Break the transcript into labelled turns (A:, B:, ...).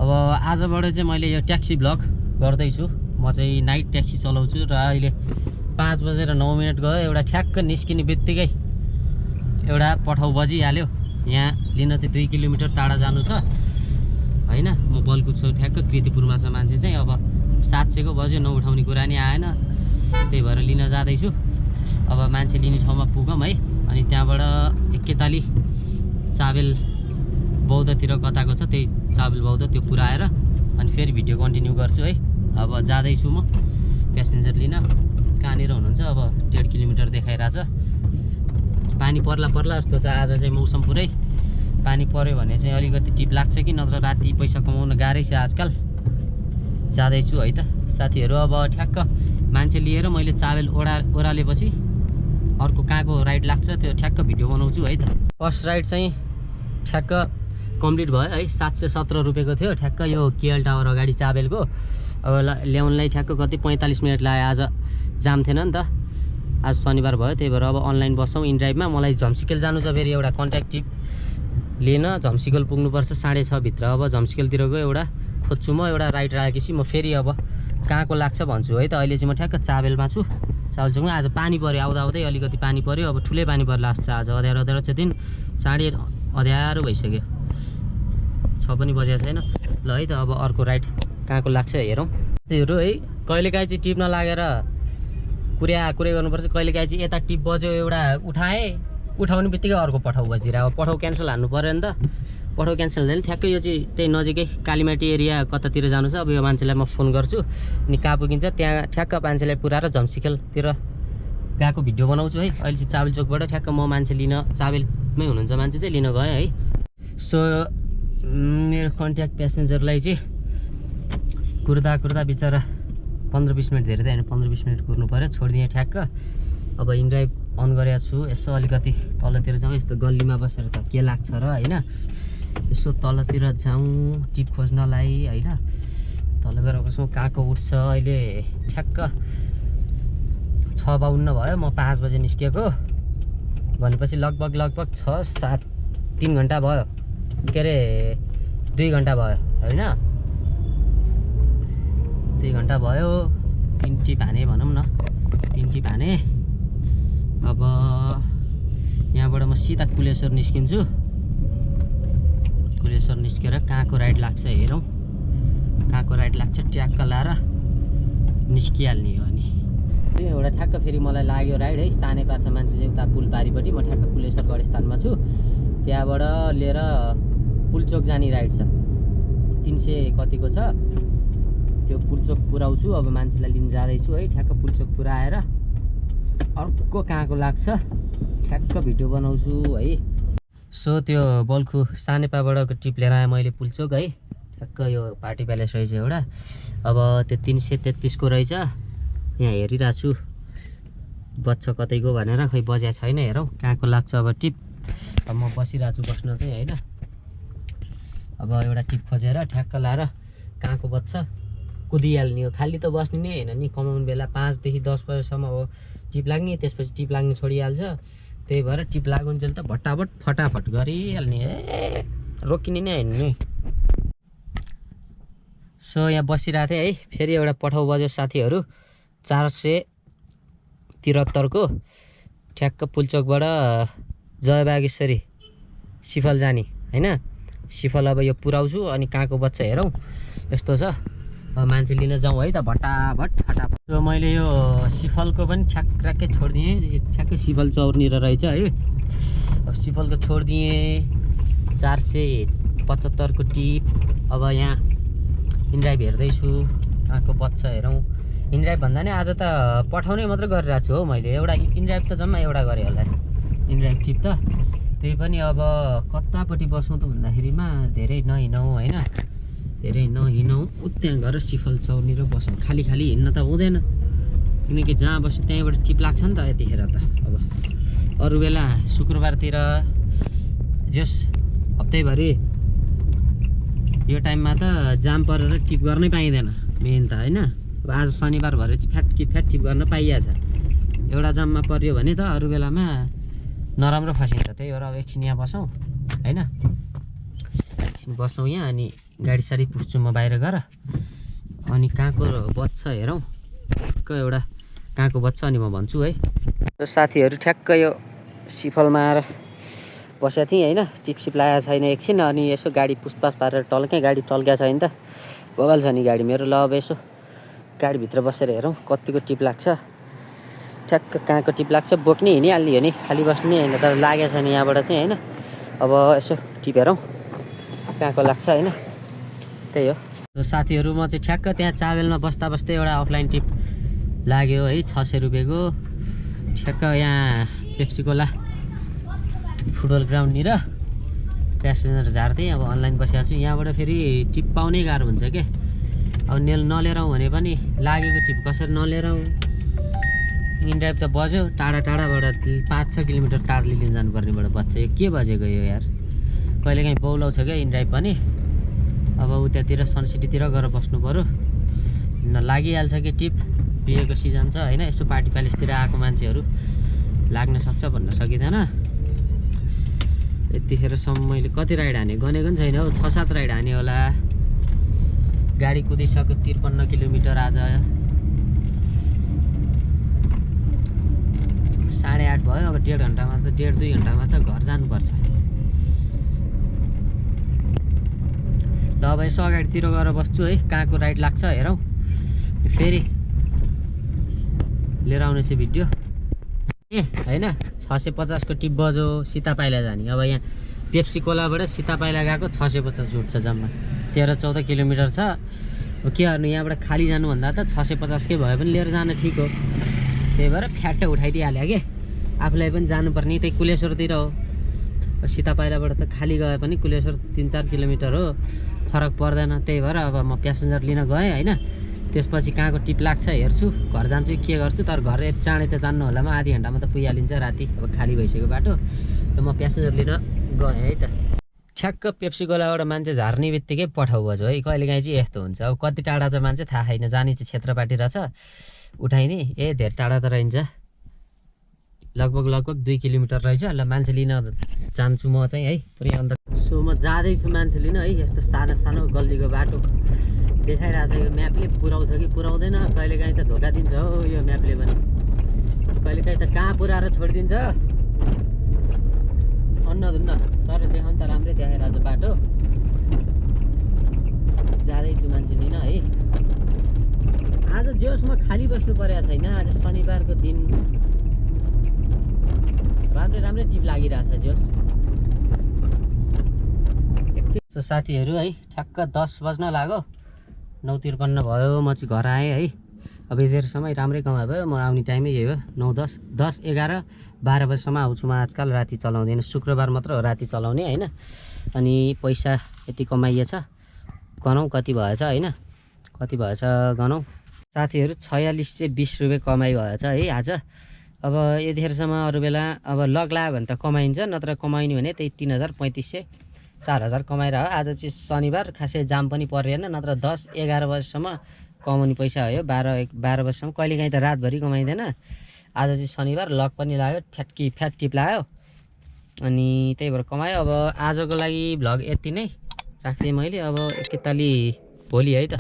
A: अब आजबाट चाहिँ मैले यो ट्याक्सी ब्लग गर्दैछु। म चाहिँ नाइट ट्याक्सी चलाउँछु र अहिले 5:09 गयो। एउटा ठ्याक्क निस्किने बित्तिकै एउटा पठाउ बजिहाल्यो। यहाँ लिन चाहिँ 2 किलोमिटर टाढा जानु छ हैन। म बल्कु छु ठ्याक्क कृतिपुरमा छ मान्छे चाहिँ। अब 700 को बज्यो, नउठाउने कुरा नि आएन, त्यही भएर लिन जाँदैछु। अब मान्छे लिने ठाउँमा पुगौँ है। अनि त्यहाँबाट एकैताली चाबेल बौद्धतिर कताको छ त्यही चाबेल बौद्ध त्यो पुऱ्याएर अनि फेरि भिडियो कन्टिन्यू गर्छु है। अब जाँदैछु म प्यासेन्जर लिन। कहाँनिर हुनुहुन्छ? अब 1.5 किलोमिटर देखाइरहेछ। पानी पर्ला जस्तो छ। आज चाहिँ मौसम पुरै पानी पर्यो भने चाहिँ अलिकति टिप लाग्छ कि नत्र राति पैसा कमाउन गाह्रै छ आजकल। जाँदैछु है त साथीहरू। अब ठ्याक्क मान्छे लिएर मैले चाबेल ओह्रालेपछि अर्को कहाँको राइड लाग्छ त्यो ठ्याक्क भिडियो बनाउँछु है त। फर्स्ट राइड चाहिँ ठ्याक्क कम्प्लिट भयो है। 717 रुपियाँको थियो ठ्याक्क यो केएल टावर अगाडि चाबेलको। अब ल्याउनलाई ठ्याक्क कति 45 मिनट लाग्यो। आज जाम थिएन नि त, आज शनिबार भयो, त्यही भएर अब अनलाइन बस्छौँ इनड्राइभमा। मलाई झम्सिकेल जानु छ फेरि एउटा कन्ट्याक्ट टिप लिन। झम्सिकेल पुग्नुपर्छ 6:30 भित्र। अब झम्सिकेलतिरको एउटा खोज्छु म, एउटा राइड राखेपछि म फेरि अब कहाँको लाग्छ भन्छु है त। अहिले चाहिँ म ठ्याक्क चाबेलमा छु। चाबेल चौकमा आज पानी पऱ्यो, आउँदै अलिकति पानी पऱ्यो। अब ठुलै पानी पर्ला जस्तो आज। अँध्यारो छ दिन, साढे अँध्यारो भइसक्यो, 6 पनि बजेको छैन ल है त। अब अर्को राइड कहाँको लाग्छ हेरौँ। त्योहरू है कहिलेकाहीँ चाहिँ टिप नलागेर कुरै गर्नुपर्छ। कहिलेकाहीँ चाहिँ यता टिप बज्यो एउटा उठाउने बित्तिकै अर्को पठाउ बजिदिएर। अब पठाउ क्यान्सल हान्नु पऱ्यो नि त। पठाउ क्यान्सल हुँदैन। ठ्याक्कै यो चाहिँ त्यही नजिकै कालीमाटी एरिया कतातिर जानु छ। अब यो मान्छेलाई म फोन गर्छु अनि कहाँ पुगिन्छ त्यहाँ ठ्याक्क मान्छेलाई पुऱ्याएर झम्सिकेलतिर गएको भिडियो बनाउँछु है। अहिले चाहिँ चाबेल चोकबाट ठ्याक्क म मान्छे लिन, चाबेलमै हुनुहुन्छ मान्छे चाहिँ लिन गएँ है। सो मेरो कन्ट्याक्ट प्यासेन्जरलाई चाहिँ कुर्दा बिचरा 15-20 मिनट धेरै त होइन, 15-20 मिनट कुर्नु पऱ्यो। छोडिदिएँ ठ्याक्क। अब इनड्राइभ अन गरेको छु। यसो अलिकति तलतिर जाउँ। यस्तो गल्लीमा बसेर त के लाग्छ र होइन। यसो तलतिर जाउँ टिप खोज्नलाई होइन। तल गएर बसौँ। कहाँको उठ्छ अहिले ठ्याक्क 6:52 भयो। म 5 बजे निस्किएको भनेपछि लगभग 3 घन्टा भयो, के अरे 2 घन्टा भयो होइन। 2 घन्टा भयो। 3 टिप हाने भनौँ न, 3 टिप हाने। अब यहाँबाट म सिधा कुलेश्वर निस्किन्छु। कुलेश्वर निस्केर कहाँको राइड लाग्छ हेरौँ। कहाँको राइड लाग्छ ट्याक्क लाएर निस्किहाल्ने हो। अनि एउटा ठ्याक्क फेरि मलाई लाग्यो राइड है। सानेपा छ मान्छे चाहिँ उता पुल पारिपट्टि। म ठ्याक्क कुलेश्वर गढस्थानमा छु। त्यहाँबाट लिएर पुलचोक जाने राइड छ। 300 कतिको छ त्यो पुलचोक पुऱ्याउँछु। अब मान्छेलाई लिन जाँदैछु है। ठ्याक्क पुलचोक पुऱ्याएर अर्को कहाँको लाग्छ ठ्याक्क भिडियो बनाउँछु है। सो त्यो बल्खु सानेपाबाट टिप लिएर आएँ मैले पुलचोक है। ठ्याक्क यो पार्टी प्यालेस रहेछ एउटा। अब त्यो 333 को रहेछ। यहाँ हेरिरहेको छु बच्छ कतैको भनेर, खै बज्या छैन। हेरौँ कहाँको लाग्छ अब टिप। अब म बसिरहेको छु बस्न चाहिँ होइन। अब एउटा टिप खोजेर ठ्याक्क लाएर कहाँको बज्छ कुदिहाल्ने हो। खाली त बस्ने नै होइन नि, कमाउने बेला 5 देखि 10 बजेसम्म हो टिप लाग्ने। त्यसपछि टिप लाग्ने छोडिहाल्छ। त्यही भएर टिप लागुन्जेल त फटाफट गरिहाल्ने, रोकिने नै होइन नि। सो यहाँ बसिरहेको थिएँ है। फेरि एउटा पठाउ बज्यो साथीहरू 473 को ठ्याक्क पुलचोकबाट जयबागेश्वरी सिफल जाने होइन। सिफल अब यो पुऱ्याउँछु अनि कहाँको बच्चा हेरौँ। यस्तो छ। अब मान्छे लिन जाउँ है त फटाफट। र मैले यो सिफलको पनि ठ्याक्कै छोडिदिएँ। ठ्याक्कै सिफल चौरनिर रहेछ है। अब सिफलको छोडिदिएँ। 475 को टिप। अब यहाँ इनड्राइभ हेर्दैछु कहाँको बच्छ हेरौँ। इनड्राइभ भन्दा नि आज त पठाउने मात्रै गरिरहेको छु हो मैले। एउटा इनड्राइभ त जम्मा एउटा गरेँ होला इनड्राइभ टिप त। त्यही पनि अब कतापट्टि बसौँ त भन्दाखेरिमा धेरै नहिँडौँ होइन। धेरै नहिँडौँ। त्यहाँ गएर सिफल चौरनिर बसौँ। खाली हिँड्न त हुँदैन किनकि जहाँ बस्यो त्यहीँबाट टिप लाग्छ नि त यतिखेर त। अब अरू बेला शुक्रबारतिर जस हप्तैभरि यो टाइममा त जाम परेर टिप गर्नै पाइँदैन मेन त होइन। अब आज शनिबार भएर चाहिँ फ्याट टिप गर्न पाइहाल्छ। एउटा जाममा पर्यो भने त अरू बेलामा नराम्रो फसिन्छ। त्यही भएर अब एकछिन यहाँ बसौँ होइन। एकछिन बसौँ यहाँ अनि गाडी साडी पुस्छु म बाहिर गएर। अनि कहाँको बच्छ हेरौँ, ठ्याक्क एउटा कहाँको बच्छ अनि म भन्छु है। साथीहरू ठ्याक्क यो सिफलमा आएर बसेको थिएँ होइन, टिपसिप लागेको छैन एकछिन। अनि यसो गाडी पुसपास पारेर टल्केँ, गाडी टल्किया छैन त, बवाल छ नि गाडी मेरो। ल अब यसो गाडीभित्र बसेर हेरौँ कतिको टिप लाग्छ। ठ्याक्क कहाँको टिप लाग्छ, बोक्ने हिँडिहाल्ने हो नि, खाली बस्ने होइन। तर लागेको छैन यहाँबाट चाहिँ होइन। अब यसो टिप हेरौँ कहाँको लाग्छ होइन, त्यही हो। साथीहरू म चाहिँ ठ्याक्क त्यहाँ चाबेलमा बस्दा बस्दै एउटा अफलाइन टिप लाग्यो है, 600 रुपियाँको। ठ्याक्क यहाँ पेप्सी कोला फुटबल ग्राउन्डनिर प्यासेन्जर झार्दै अब अनलाइन बसेको छु। यहाँबाट फेरि टिप पाउनै गाह्रो हुन्छ क्या। अब नलिएर आउँ भने पनि लागेको टिप कसरी नलिएर आउँ। इनड्राइभ त बज्यो, टाढा टाढाबाट 5-6 किलोमिटर टाढा लिन जानुपर्नेबाट बज्छ। यो के बजेको यो यार, कहिलेकाहीँ बौलाउँछ क्या इनड्राइभ पनि। अब उतातिर सनसिटीतिर गएर बस्नु पऱ्यो, लागिहाल्छ कि टिप। बिहेको सिजन छ होइन, यसो पार्टी प्यालेसतिर आएको मान्छेहरू लाग्न सक्छ भन्न सकिँदैन। यतिखेरसम्म मैले कति राइड हाने गनेको पनि छैन हौ, 6-7 राइड हाने होला। गाडी कुदिसक्यो 53 किलोमिटर आज। 8:30 भयो, अब 1.5 घन्टामा त 1.5-2 घन्टामा त घर जानुपर्छ। ल अब यसो अगाडितिर गएर बस्छु है, कहाँको राइड लाग्छ हेरौँ। फेरि लिएर आउनेछ भिडियो ए होइन। 650 को टिप बज्यो सीतापाइला जाने। अब यहाँ पेप्सी कोलाबाट सीतापाइला गएको 650 उठ्छ जम्मा। 13-14 किलोमिटर छ। अब के गर्नु, यहाँबाट खाली जानुभन्दा त 650 कै भए पनि लिएर जान ठिक हो। त्यही भएर फ्याट्ट उठाइदिइहाल्यो कि आफूलाई पनि जानुपर्ने त्यही कुलेश्वरतिर हो। सीतापाइलाबाट त खाली गए पनि कुलेश्वर 3-4 किलोमिटर हो, फरक पर्दैन। त्यही भएर अब म प्यासेन्जर लिन गएँ होइन। त्यसपछि कहाँको टिप लाग्छ हेर्छु, घर जान्छु के गर्छु। तर घर चाँडै त जान्नु होला, म आधी घन्टामा त पुगिहालिन्छ राति, अब खाली भइसक्यो बाटो। र म प्यासेन्जर लिन गएँ है त। ठ्याक्क पेप्सी कोलाबाट मान्छे झार्ने बित्तिकै पठाउ बज्यो है। कहिलेकाहीँ चाहिँ यस्तो हुन्छ। अब कति टाढा छ मान्छे थाहा छैन, जाने चाहिँ क्षेत्रपाटी रहेछ, उठाइदिएँ। ए धेरै टाढा त रहन्छ, लगभग 2 किलोमिटर रहेछ। ल मान्छे लिन जान्छु म चाहिँ है पुरै। अन्त सो म जाँदैछु मान्छे लिन है। यस्तो सानो सानो गल्लीको बाटो देखाइरहेको छ, यो म्यापले पुऱ्याउँछ कि पुऱ्याउँदैन। कहिलेकाहीँ त धोका दिन्छ हो यो म्यापले पनि, कहिलेकाहीँ त कहाँ पुऱ्याएर छोडिदिन्छ अन्नधुन्न। तर देखाउनु त राम्रै देखाइरहेको छ बाटो। जाँदैछु मान्छे लिन है। आज जेहोस् म खाली बस्नु परेको छैन, आज शनिबारको दिन राम्रै टिप लागिरहेको छ जेहोस्। सो साथीहरू है ठ्याक्क 10 बज्न लाग्यो, 9:53 भयो। म चाहिँ घर आएँ है। अब यतिखेर समय राम्रै कमाइ भयो। म आउने टाइमै यही हो, 9-10, 10, 11, 12 बजीसम्म आउँछु म। आजकल राति चलाउँदैन, शुक्रबार मात्र हो राति चलाउने होइन। अनि पैसा यति कमाइएछ, गनौँ कति भएछ होइन, कति भएछ गनौँ। साथीहरू 46 चाहिँ 20 रुपियाँ कमाइ भएछ है आज। अब यतिखेरसम्म अरू बेला अब लग लाग्यो भने त कमाइन्छ, नत्र कमाइने भने त्यही 3000, 3500, 4000 कमाइरह। आज चाहिँ शनिबार, खासै जाम पनि परेन, नत्र 10-11 बजीसम्म कमाउने पैसा हो यो। 12 बजीसम्म, कहिलेकाहीँ त रातभरि कमाइँदैन। आज चाहिँ शनिबार, लग पनि लाग्यो, फ्याट टिप लाग्यो, अनि त्यही भएर कमायो। अब आजको लागि भ्लग यति नै राख्थेँ मैले। अब एकैताली भोलि है त।